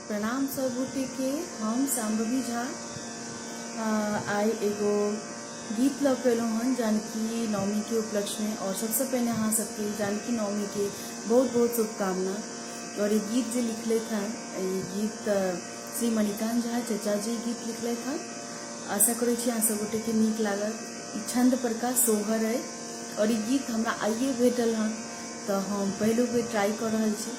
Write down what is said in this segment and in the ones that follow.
प्रणाम सबूटे के हम शाम्भवी झा आई एगो गीत लौकेलूँ हन जानकी नवमी के उपलक्ष्य में। और सबसे पहले हाँ सबके जानकी नवमी के बहुत बहुत शुभकामना। और ये गीत जो लिखले था, ये गीत श्री मणिकांत झा चचा जी गीत लिखले था। आशा करे छी अहाँ सबगोटे के नीक लागत। ई छंद प्रकाश सोहर है और ये गीत हमरा आइए भेटल हन, तो हम पहलू बेर ट्राई कर रहा छी।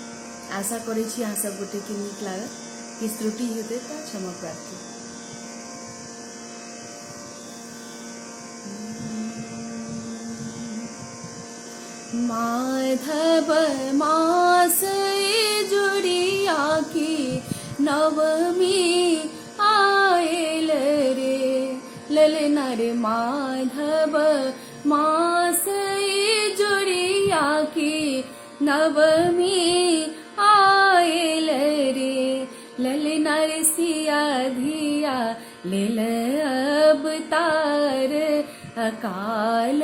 आशा करे छी अहाँ सबगोटे के नीक लागत। किछु त्रुटि हेतै तऽ क्षमा प्रार्थी। माधव मास जुड़िया की नवमी आयल रे ललना रे। माधव मास जुड़िया की नवमी आयल रे ललना रे। सिया धिया लेल अवतार अकाल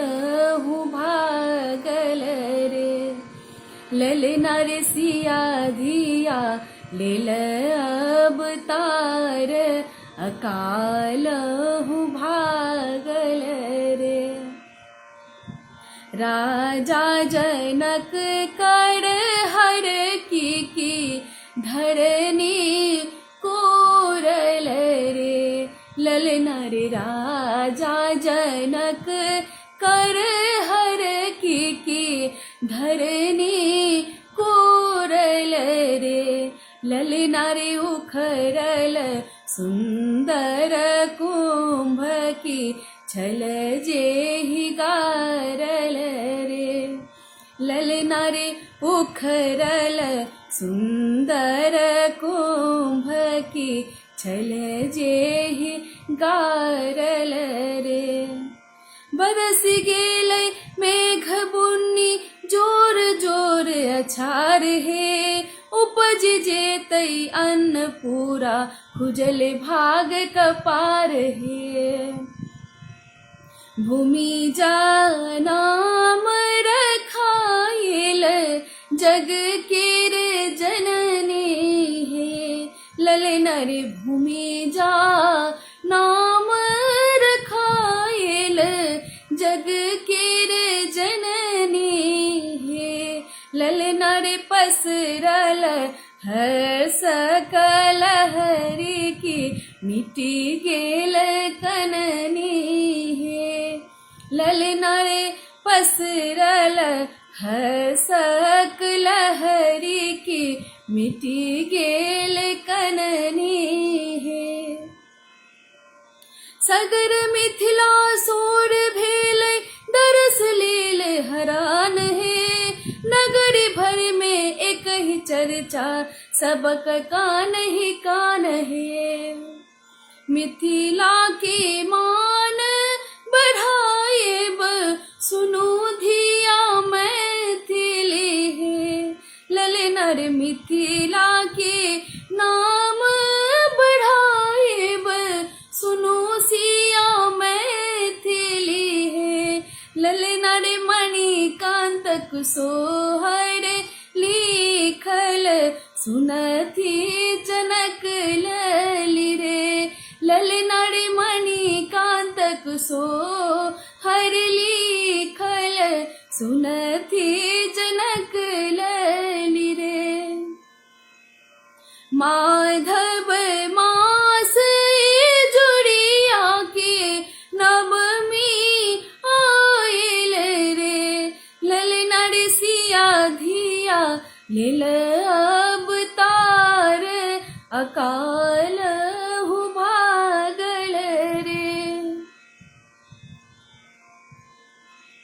हूँ भागल रे ललना रे। सिया धिया लेल अवतार अकाल हूँ भागल रे। राजा जनक कर हर की धरनी कोरल रे ललना रे। राजा जनक कर हर की धरनी कोरल रे ललना रे। उखरल सुंदर कुंभ की छल जेहि गारल रे ललना रे। उखरल सुंदर कुंभ की छल जेहि गारल रे। बरस गेल मेघ बुन्नी जोर जोर अछार हे उपज जेतै अन्न पूरा खुजल भाग कपार हे। भूमि जा नाम रखायल जग केर जननी है ललना रे। भूमि जा नाम रखायल जग केर जननी है ललना रे। पसरल हर सकल हरि की मिट्टी गेल कननी है ललना रे। पसरल हर सकल हरि की मिट्टी गेल कननी है। सगर मिथिला सोर भेल दरस लेल हरान है नगरी भर में एक ही चर्चा सबक कान ही कान है। मिथिला के मान बढ़ाएब सुनु धिया मैथिली है ललना रे। मिथिला के नाम बढ़ाएब सुनु सिया मैथिली है ललना रे। मणिकांत सोहर लिखल सुनथी जनक लली रे ललना रे। मणिकांत सोहर लिखल सुनथी जनक लली रे। माधव मास जुड़िया के नवमी आयल रे ललना रे। सिया धिया लेल अवतार अकाल